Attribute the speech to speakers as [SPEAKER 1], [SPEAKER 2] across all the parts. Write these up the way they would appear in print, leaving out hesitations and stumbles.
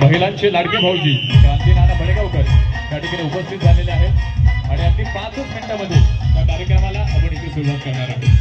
[SPEAKER 1] महिलांचे लाडके भाऊजी क्रांती नाना बडेगावकर त्या ठिकाणी उपस्थित झालेले आहेत आणि अगदी 5 मिनिटांमध्ये या कार्यक्रमाला आपण इथे सुरुवात करणार आहोत.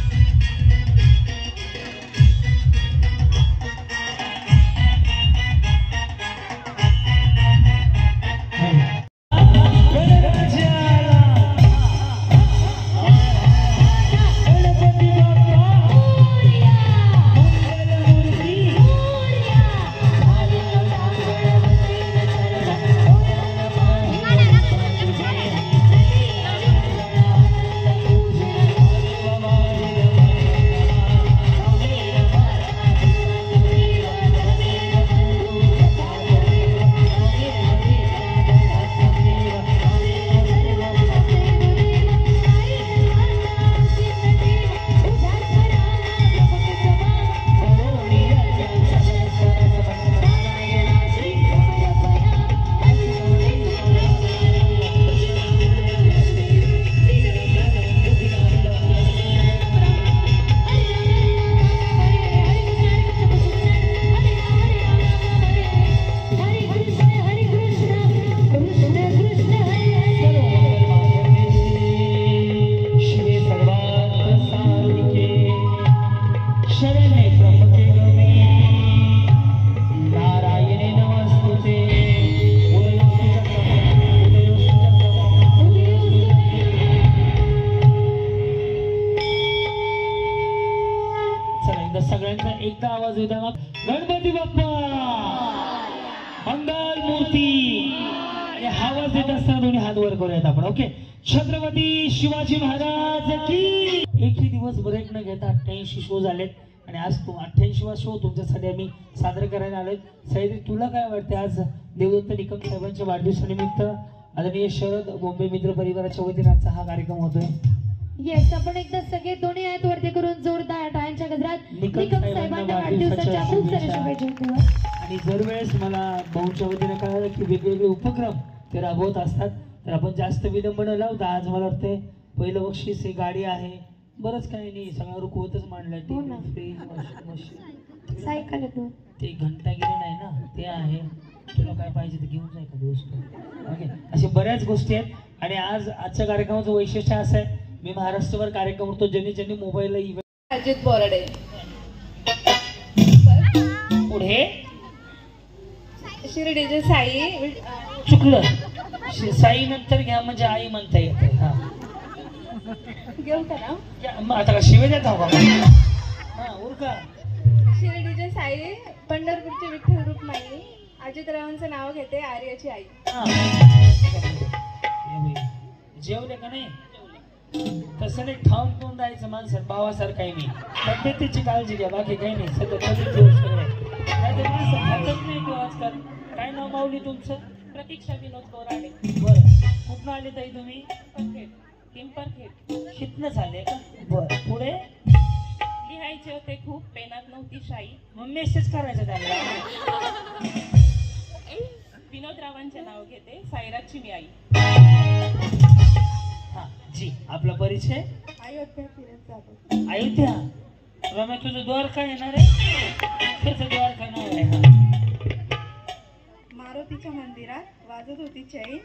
[SPEAKER 2] एकदा आवाज येऊ द्या मग. गणपती बाप्पा मंगल मूर्ती. आवाज देत असताना दोन्ही हात वर करूयात आपण. ओके. छत्रपती शिवाजी महाराज की. एकही दिवस ब्रेक न घेता 88 शो झालेत आणि आज 88वा शो तुमच्यासाठी आम्ही सादर करायला आलोय. सह्याद्री तुला काय वाटते आज देवदत्त निकम साहेबांच्या वाढदिवसानिमित्त आदरणीय शरद बोंबे मित्र परिवाराच्या वतीने आजचा हा कार्यक्रम होतोय.
[SPEAKER 3] येस, आपण एकदा सगळे दोन्ही हात वरती करून जोरदार टाळ्यांच्या गजरात निकम साहेबांना वाढदिवसाच्या खूप साऱ्या शुभेच्छा.
[SPEAKER 2] आणि दरवेळेस मला भाऊच्या वतीने कळालं की वेगवेगळे उपक्रम ते राबवत असतात, तर आपण जास्त विलंब न लावता आज मला वाटते पहिलं बक्षीस ही गाडी आहे. बरंच काही नाही, सगळं रुकवतच मांडलंय. फ्रीज, वॉशिंग मशीन,
[SPEAKER 3] सायकल,
[SPEAKER 2] ते घंटागिरी नाही ना ते आहे. तुला काय पाहिजे ते घेऊन जाय का दोस्त. ओके. अशा बऱ्याच गोष्टी आहेत. आणि आजच्या कार्यक्रमाचं वैशिष्ट्य असं आहे, मी महाराष्ट्रभर कार्यक्रम करतो. ज्यांनी मोबाईलला इव्हेंट.
[SPEAKER 4] अजित बोराडे.
[SPEAKER 2] पुढे
[SPEAKER 4] शिर्डीचे साई.
[SPEAKER 2] चुकलं, साई नंतर घ्या म्हणजे आई म्हणता येते. हा
[SPEAKER 4] घेऊ का ना
[SPEAKER 2] मग आता का शिवे देता का? हा उरका.
[SPEAKER 4] शिर्डीचे साई, पंढरपूरचे विठ्ठल रुक्माई, अजितरावांचं नाव घेते, आर्याची आई.
[SPEAKER 2] जेवले का नाही? तसं नाही, ठाऊन करून राहायचं माणसं भावासारखं आहे. मी तब्येतीची काळजी घ्या, बाकी काही नाही. सध्या माणसं खातच नाही तो आजकाल. काय नाव माऊली तुमचं?
[SPEAKER 4] प्रतीक्षा विनोद बोराडे.
[SPEAKER 2] बरं. कुठं आले ताई तुम्ही?
[SPEAKER 4] पिंपरखेड.
[SPEAKER 2] शिकणं झाले का? बरं. पुढे
[SPEAKER 4] लिहायचे होते खूप, पेनात नव्हती शाई.
[SPEAKER 2] मग मेसेज करायचा त्यांना.
[SPEAKER 4] विनोदरावांचे नाव घेते, साईराजची मी आई.
[SPEAKER 2] हा जी. आपला परिचय?
[SPEAKER 4] अयोध्या फिरत जातो.
[SPEAKER 2] अयोध्या. रम्या तुझं द्वारका येणार आहे? त्याचं द्वारका नाव आहे.
[SPEAKER 4] मारुतीच्या मंदिरात वाजत होती चैन,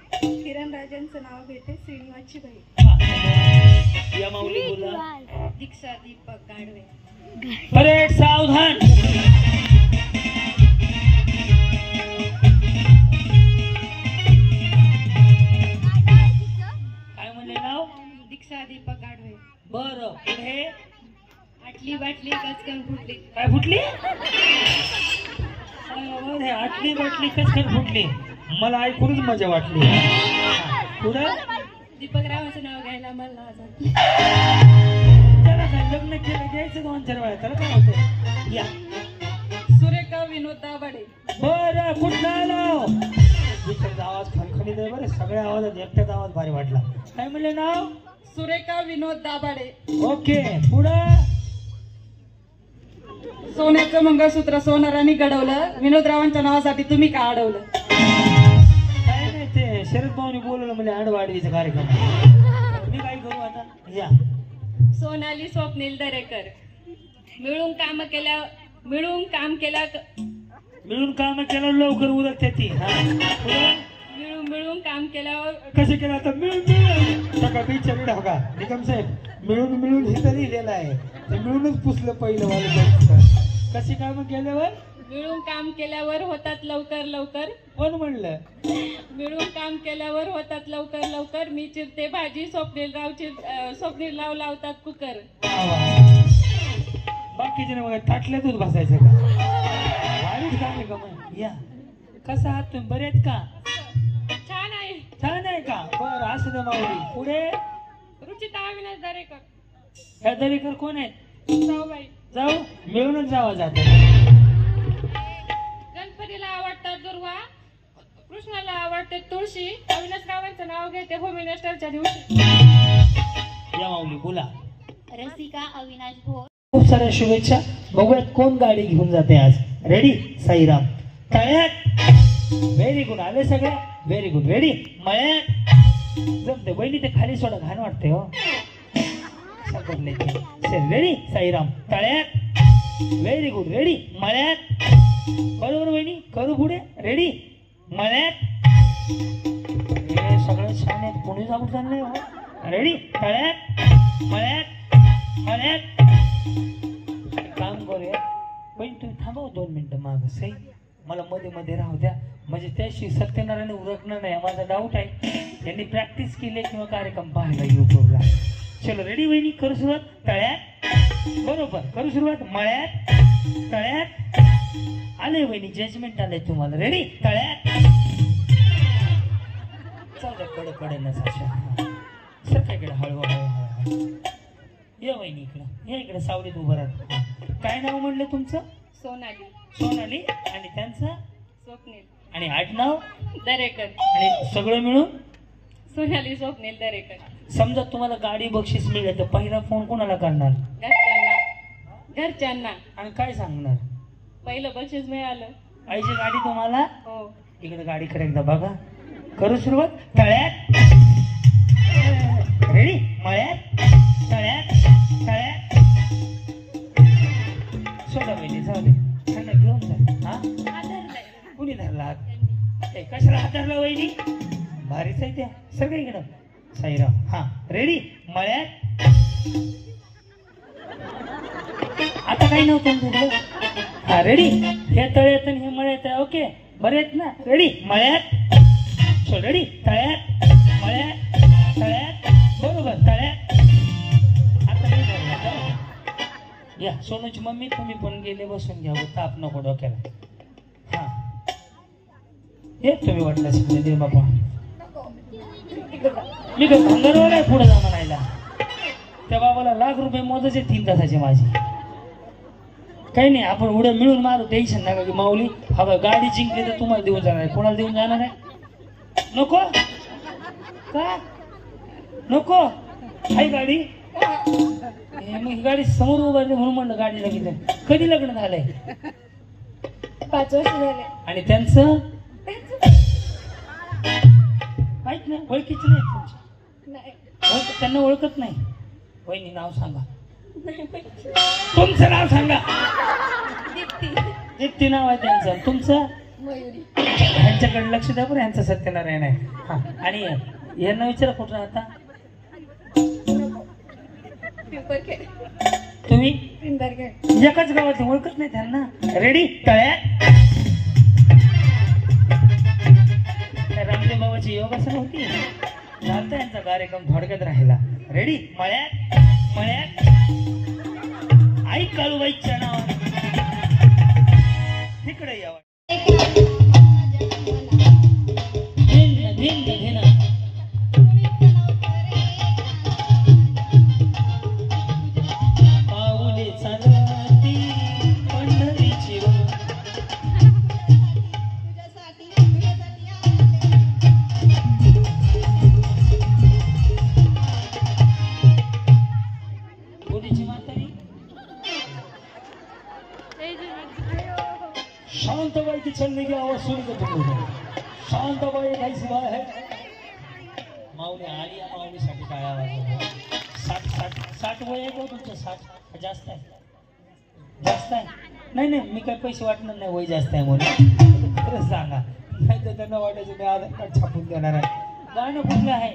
[SPEAKER 4] किरण राजांचं नाव घेते, श्रीनिवासची बाई.
[SPEAKER 2] या माऊली बोला.
[SPEAKER 4] दीक्षा दीपक गाडवे.
[SPEAKER 2] परेड सावधान. काय म्हणले नाव?
[SPEAKER 4] दीक्षा दीपक गाडवे.
[SPEAKER 2] बरं. पुढे
[SPEAKER 4] आटली बाटली कचकन फुटली.
[SPEAKER 2] काय फुटली? आटली बाटली कचकन फुटली. मला ऐकूनच मजा वाटली. पुढं
[SPEAKER 4] दीपक रावांचं नाव घ्यायला मला
[SPEAKER 2] त्याला काय लग्न केलं द्यायचं 2-4 वेळा, त्याला काय होतं. या.
[SPEAKER 4] सुरेखा विनोद दाभाडे.
[SPEAKER 2] बरं. कुठं आलो? आवाज खणखणीत आहे बरं. सगळ्या आवाजात एकट्याच आवाज भारी वाटला. काय म्हणले नाव?
[SPEAKER 4] सुरेखा विनोद दाभाडे.
[SPEAKER 2] ओके. पुढं
[SPEAKER 4] सोन्याचं मंगळसूत्र सोनारांनी घडवलं, विनोदरावांच्या नावासाठी तुम्ही का अडवलं?
[SPEAKER 2] काय नाही, ते शरद भाऊनी बोलवलं म्हणजे आडवाडीचा कार्यक्रम. मी काय करू आता? या.
[SPEAKER 4] सोनाली स्वप्नील दरेकर. मिळून काम केल्या
[SPEAKER 2] मिळून काम केलं लवकर उरकते ती. हा पुढं?
[SPEAKER 4] मिळून मिळून काम केल्यावर
[SPEAKER 2] कसं केलं आता मिळून मिळून सगळं विचारू ढाका निकम साहेब मिळून मिळून हे तर लिहिलेलं आहे ते मिळूनच पुसलं पहिलं वालं. कशी काम केल्यावर
[SPEAKER 4] मिळून काम केल्यावर होतात लवकर लवकर.
[SPEAKER 2] कोण म्हणलं
[SPEAKER 4] मिळून काम केल्यावर होतात लवकर लवकर. मी चिरते भाजी, स्वप्नीलराव लावतात कुकर.
[SPEAKER 2] बाकीचे ना ताटल्यातच बसायचं का भारीच काम आहे का मग. या कसं आहात तुम्ही बरे आहेत का.
[SPEAKER 4] छान आहे.
[SPEAKER 2] छान आहे का बरं असं दे माऊली. पुढे
[SPEAKER 4] रुचिता अविनाश दरेकर.
[SPEAKER 2] ह्या दरेकर कोण आहेत.
[SPEAKER 4] जाऊबाई.
[SPEAKER 2] जाऊ मिळूनच जावं जात.
[SPEAKER 4] गणपतीला आवडतात दुर्वा, कृष्णाला आवडते तुळशी. अविनाशरावांचं नाव घेते होम मिनिस्टरच्या दिवशी.
[SPEAKER 2] या माऊली बोला.
[SPEAKER 3] रसिका अविनाश भोर.
[SPEAKER 2] खूप साऱ्या शुभेच्छा. बघूयात कोण गाडी घेऊन जाते आज. रेडी साईराम तळ्यात. व्हेरी गुड आले सगळ्या. Very good. रेडी मळ्यात. जमते बहिणी ते खाली सोडा घाण वाटते हो. रेडी साईराम तळ्यात. Very good. रेडी मळ्यात. बरोबर बहिणी करू पुढे. रेडी मळ्यात. हे सगळं छान आहे कोणी जाऊ चाललंय हो. रेडी तळ्यात मळ्यात मळ्यात. काम करूया पण तुम्ही थांबव 2 मिनिटं माग सई मला मध्ये मध्ये राहू द्या म्हणजे त्याशी सत्यनारायण उरकणार नाही माझा डाऊट आहे. त्यांनी प्रॅक्टिस केली किंवा कार्यक्रम पाहिला युट्यूबला. चलो रेडी वहिनी करू सुरुवात. तळ्यात बरोबर करू सुरुवात. मळ्यात तळ्यात. आले वहिनी जजमेंट आलंय तुम्हाला. रेडी तळ्यात. चौदा कडे ना साशा सकाळीकडे हळूहळू. ये वहिनी इकडं या इकडे सावलीत उभं राहत. काय नाव म्हणलं तुमचं.
[SPEAKER 4] सोनाली.
[SPEAKER 2] सोनाली आणि त्यांचं
[SPEAKER 4] स्वप्नील
[SPEAKER 2] आणि आडनाव
[SPEAKER 4] दरेकर.
[SPEAKER 2] आणि सगळं मिळून
[SPEAKER 4] सोनाली स्वप्नील दरेकर.
[SPEAKER 2] समजा तुम्हाला गाडी बक्षीस मिळेल तर पहिला फोन कोणाला करणार.
[SPEAKER 4] घरच्यांना.
[SPEAKER 2] आणि काय सांगणार.
[SPEAKER 4] पहिलं बक्षीस मिळालं.
[SPEAKER 2] पाहिजे गाडी तुम्हाला.
[SPEAKER 4] हो.
[SPEAKER 2] इकडे गाडीकडे एकदा बघा. करू सुरुवात. तळ्यात. रेडी मळ्यात तळ्यात तळ्यात. सोडा बहिणी जाऊ दे थंड घेऊन जा. हा कुणी धरला हात. कशाला हात धरला वहिनी. भारीच आहे त्या सगळं इकडं. साईराम हा रेडी मळ्यात. आता काही नव्हतं तुझं. हा रेडी हे तळ्यात आणि हे मळ्यात आहे. ओके बरे आहेत ना. रेडी मळ्यात. सो रेडी तळ्यात मळ्यात तळ्यात. बरोबर तळ्यात. आता नाही धरला. या सोनूची मम्मी तुम्ही पण गेले बसून घ्या ताप नको डोक्याला. हा हे तुम्ही वाटलं दे बाबा. मी का भंगारवाला आहे पुढे जा म्हणायला. त्या बाबाला ₹1,00,000 मोजायचे 3 तासाचे माझे. काही नाही आपण उड्या मिळून मारू टेन्शन नका की माऊली. हवा गाडी जिंकली तर तुम्हाला देऊन जाणार आहे. कोणाला देऊन जाणार आहे. नको का नको आहे गाडी. मग ही गाडी समोर उभारली म्हणून म्हणलं गाडी लगेच. कधी लग्न झालंय.
[SPEAKER 4] 5 वर्ष झाले.
[SPEAKER 2] आणि त्यांचं माहित नाही ओळखीच नाही तुमची. त्यांना ओळखत नाही. वहिनी नाव सांगा. तुमचं नाव सांगा. दीप्ती नाव आहे त्यांचं. तुमचं
[SPEAKER 4] मयुरी.
[SPEAKER 2] ह्यांच्याकडे लक्ष द्या बरं. ह्यांचं सत्यनारायण आहे. हा आणि यांना विचारा कुठं राहता तुम्ही. एकाच गावात ओळखत नाही त्यांना. रेडी तळ्यात. रामदेव बाबाची योगासन होती झालता यांचा कार्यक्रम थोडक्यात राहिला. रेडी मळ्यात मळ्यात. आई काळूबाईच्या नावाने तिकडे यावं. पाऊले चालती पंढरीची कोणीची म्हातारी. शांतबाई की चलने की आवाज सुनकर तुम शांतबाई काही सिवा है. माऊली आली या माऊलीसाठी काय आवाज. 60 वय आहे का तुमचं. 60 जास्त आहे. जास्त आहे. नाही नाही मी काय पैसे वाटणार नाही, वय जास्त आहे म्हणून. खरंच सांगा, नाही तर त्यांना वाटायचं मी आधार कार्ड छापून देणार आहे. गाणं कुठलं आहे?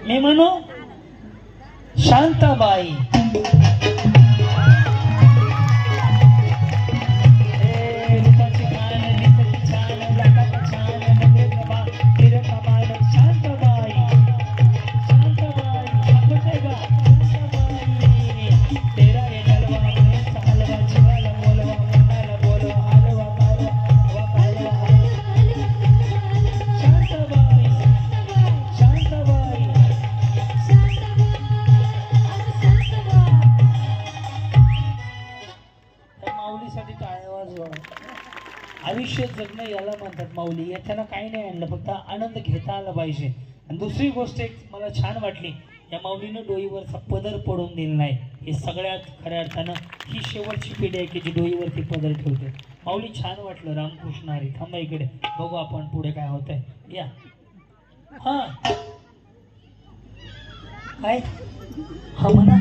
[SPEAKER 2] मी म्हणू शांताबाई. आयुष्य जगणं याला म्हणतात माऊली. याच्यानं काही नाही आणलं, फक्त आनंद घेता आला पाहिजे. आणि दुसरी गोष्ट एक मला छान वाटली, या माऊलीनं डोईवरचा पदर पडून दिला नाही. हे सगळ्यात खऱ्या अर्थानं ही शेवटची पिढी आहे की जी डोईवरती पदर ठेवते. माऊली छान वाटलं. रामकृष्ण हरी. थांबा इकडे बघू आपण पुढे काय होत आहे. या हा काय हा म्हणा.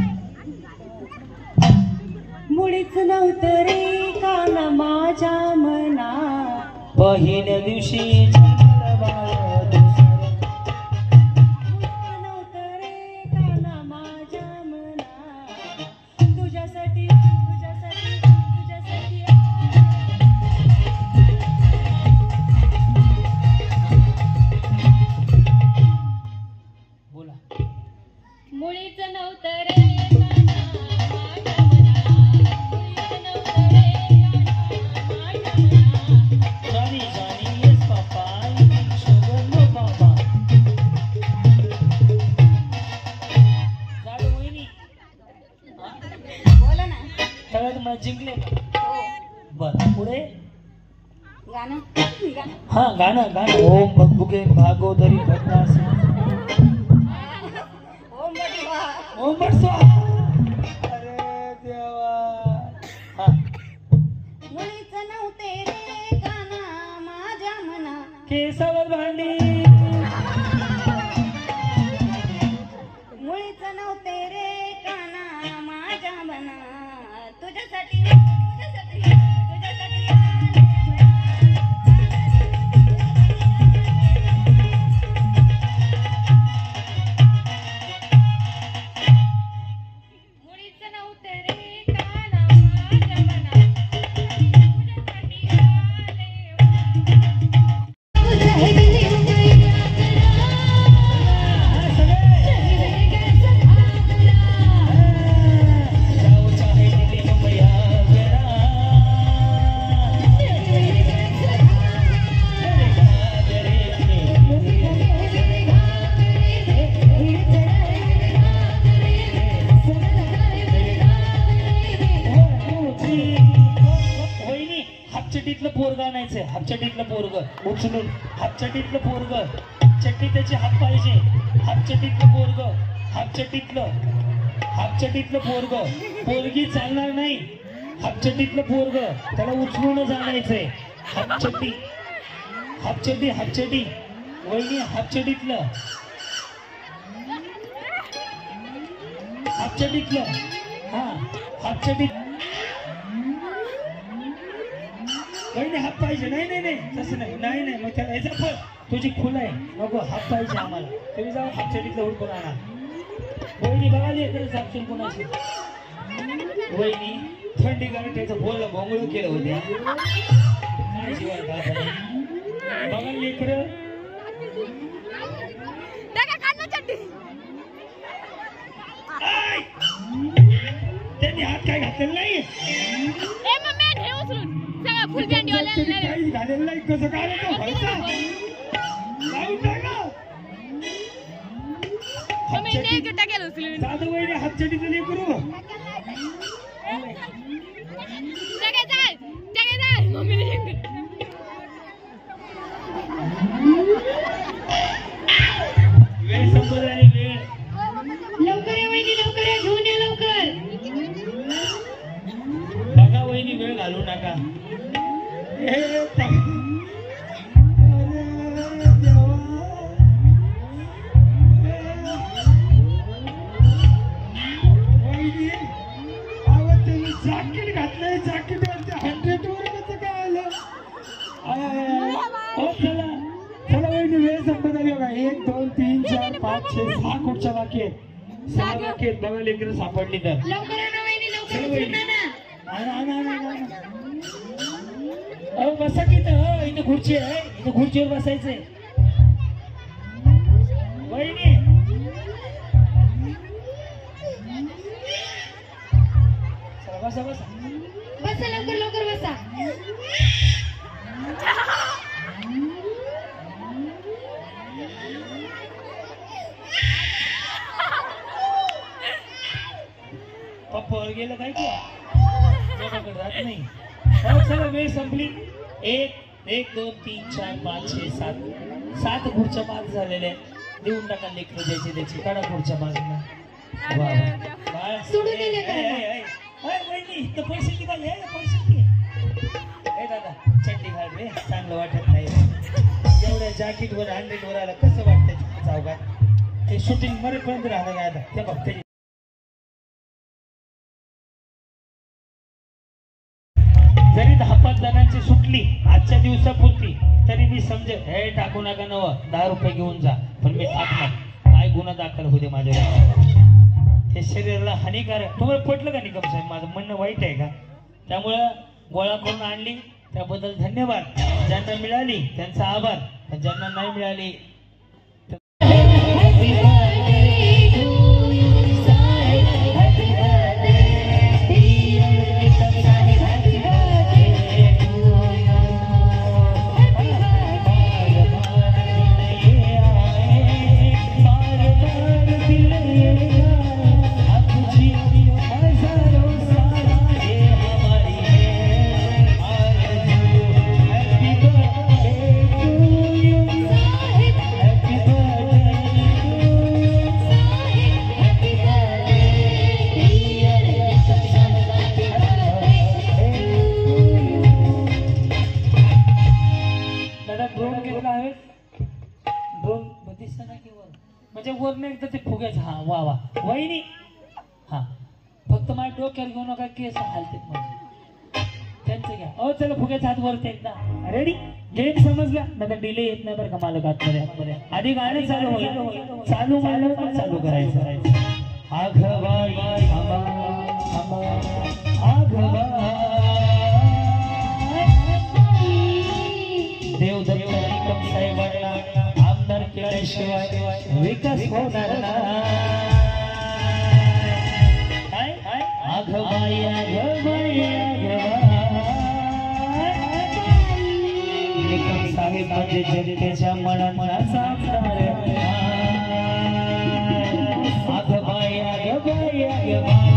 [SPEAKER 5] मुळीच नव्हतं रे काना माझ्या मना,
[SPEAKER 2] पहिल्या दिवशी जन्मलं बाळ दुसरं.
[SPEAKER 5] मुळीच नव्हतं रे काना माझ्या मना, तुझ्यासाठी तुझ्यासाठी तुझ्यासाठी
[SPEAKER 2] बोला.
[SPEAKER 3] मुळीच नव्हतं रे काना माझ्या मना, मुळीच नव्हतं रे काना माझ्या मना.
[SPEAKER 2] जानी जानी येस पापा, शुगर नो पापा. झालं वहिनी.
[SPEAKER 5] बोला ना.
[SPEAKER 2] सगळ्यात मला जिंकले का? बरं पुढे.
[SPEAKER 5] गाणं
[SPEAKER 2] हा गाणं गाणं. ओम भगभुगे भागोदरी भगनास ओम भट स्वाहा. अरे देवा. हा
[SPEAKER 5] मुळीच नव्हते रे काना माझ्या मना,
[SPEAKER 2] केसावर भांडी.
[SPEAKER 5] मुळीच नव्हते रे काना माझ्या मना, तुझ्यासाठी तुझ्यासाठी तुझ्यासाठी
[SPEAKER 3] मुळीच नव्हतं रे काना माझ्या मना, तुझ्यासाठी
[SPEAKER 2] जाओ चाहे दिल्ली मुंबई आगरा, वहिनी हापचटीतलं पोरग आणायचंय. हापचटीतलं पोरग उचलून. हापचटीतलं पोरग. चट्टी त्याची हात पाहिजे. हापचटीतलं पोरग. हापचटीतलं हापचटीतलं पोरग. पोरगी चालणार नाही. हापचटीतलं पोरग त्याला उचलूनच आणायचंय. हापचटी हापचटी हापचटी. वहिनी हापचटीतलं हापचटीतलं. हा हापचटी. वहिनी हात पाहिजे. नाही नाही नाही तसं नाही. नाही नाही मग त्याला याचा पण तुझी खुल आहे नको. हात पाहिजे आम्हाला. तुम्ही जाऊ हापचटीतलं हुडकून आणा. वहिनी बघा इकडे सापसून कोणाशी. वहिनी थंडी कारण त्याचं बोललं भोंगळ केलं होत्या. काय शिवाय बघा लेकरं. त्यांनी हात काय घातलेला नाही. काही झालेलं नाही. कसं काय होतं व्हायचा साधं वहिनी हातचडीचं नाही करू. वेळ संपत आली. वेळ
[SPEAKER 3] लवकर या वहिनी, लवकर या, घेऊन या लवकर.
[SPEAKER 2] बघा वहिनी वेळ घालू नका. 5 6 कुठच्या बाकी आहेत 6 बाकी आहेत बघा लेकर सापडली तर
[SPEAKER 3] लवकर आणा वहिनी, लवकर
[SPEAKER 2] चल वहिनी.
[SPEAKER 3] उचलून आणा.
[SPEAKER 2] अहो बसा की इथं इथं खुर्ची आहे इथं खुर्चीवर बसायचंय वहिनी चला बसा बसा
[SPEAKER 3] बसा लवकर लवकर बसा.
[SPEAKER 2] पप्पावर गेलं काय की कोणाकडे राहत नाही हो चला वेळ संपली 1 1 2 3 4 5 6 7 7 खुर्च्या बाद झालेल्या देऊन टाका लेकर द्यायची त्याची काढा खुर्च्या बाजूला
[SPEAKER 3] सोडून दिले का?
[SPEAKER 2] वहिनी तर पैसे किती आले पैसे किती ए दादा चड्डी घाल रे चांगलं वाटत नाही एवढ्या जॅकेटवर 100 वर आलं कसं वाटतं चौकात ते शूटिंग मरेपर्यंत राहणार नाही आता ते बघ जरी 10-5 जणांची सुटली आजच्या दिवसापुरती तरी मी समजेल हे टाकू नका नव 10 रुपये घेऊन जा पण मी टाकणार काय गुन्हा दाखल होते माझ्यावर हे शरीराला हानिकारक तुम्हाला पटलं का निकम साहेब माझं म्हणणं वाईट आहे का त्यामुळं गोळा करून आणली त्याबद्दल धन्यवाद ज्यांना मिळाली त्यांचा आभार ज्यांना नाही मिळाली वरनं एकदा ते फुग्याच हा वा वा वहिनी हा फक्त माझ्या डोक्यावर घेऊ नका केस हालते माझे त्यांचं घ्या अहो चला फुग्याचा हात वरते एकदा रेडी गेम समजला नका डिले येत नाही बरं का मालक आतमध्ये आधी गाणं चालू होईल चालू मालक चालू करायचं आघबाई आबा आघबा देवदत्त निकम साहेबांना आमदार केल्याशिवाय विकास होणार नाही आघबाई आघबाई निकम साहेब म्हणजे जनतेच्या मनाचा आमदार आघबाई आघबाई आघबाई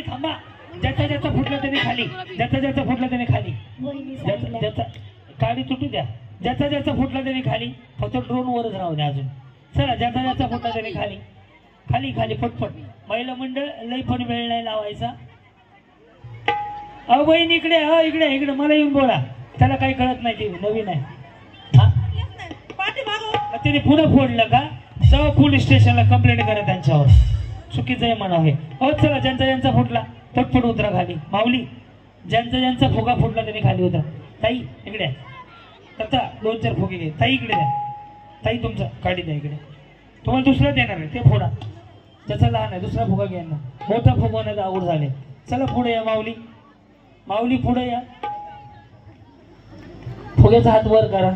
[SPEAKER 2] थांबा ज्याचा ज्याचा फुटला त्याने खाली ज्याचा ज्याचा फुटला त्याने खाली ज्याचा काडी तुटू द्या ज्याचा ज्याचा फुटला त्याने खाली फक्त ड्रोन वरच राहू द्या अजून चला ज्याचा ज्याचा फुटला त्याने खाली खाली खाली पटपट महिला मंडळ लई पण वेळ नाही लावायचा अहो बहीण इकडे इकडे इकडे मला येऊन बोला त्याला काही कळत नाही ते नवीन आहे त्याने पुन्हा फोडलं का जाऊ पोलीस स्टेशनला कंप्लेंट करा त्यांच्यावर चुकीचं आहे म्हणा हे हो चला ज्यांचा ज्यांचा फुटला पटपट उतरा खाली माऊली ज्यांचा ज्यांचा फुगा फुटला त्याने खाली उतरा ताई इकडे आता 2-4 फुगे घे ताई इकडे द्या ताई तुमचा काढी द्या इकडे तुम्हाला दुसरा देणार आहे ते फोडा ज्याचा लहान आहे दुसरा फुगा घ्या ना मोठा फुगवण्यात आवड झाले चला पुढे या माऊली माऊली पुढे या फुग्याचा हात वर करा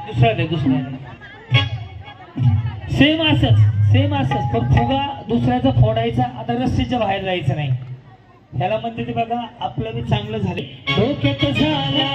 [SPEAKER 2] दुसरा दे सेम असंच पण फुगा दुसऱ्याचा फोडायचा आता रस्त्याच्या बाहेर जायचं नाही ह्याला म्हणते ते बघा आपलं बी चांगलं झालं डोक्यात झाला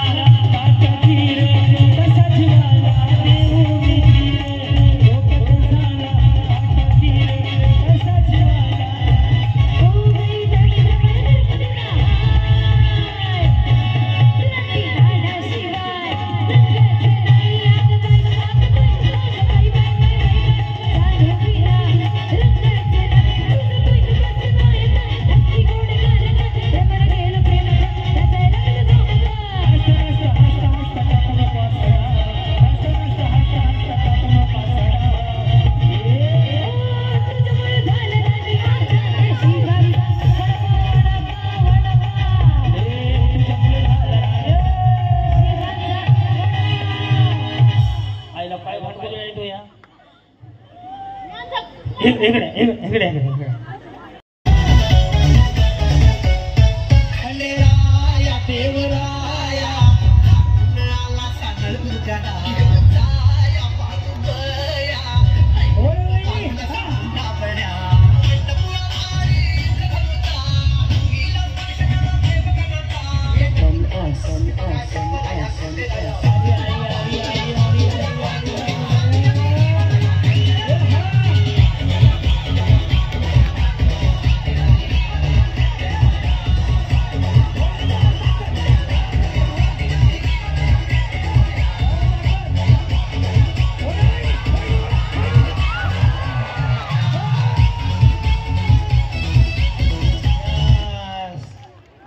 [SPEAKER 2] इकडे इकडे इकडे इकडे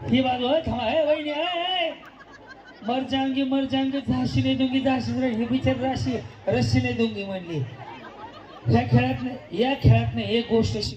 [SPEAKER 2] ही बाजू आहे थांबा आहे वहिनी आहे मर जांगे झाशी नाही दूंगी झाशी हे बिचार राशी रस्सी नाही दूंगी म्हणली या खेळात एक गोष्ट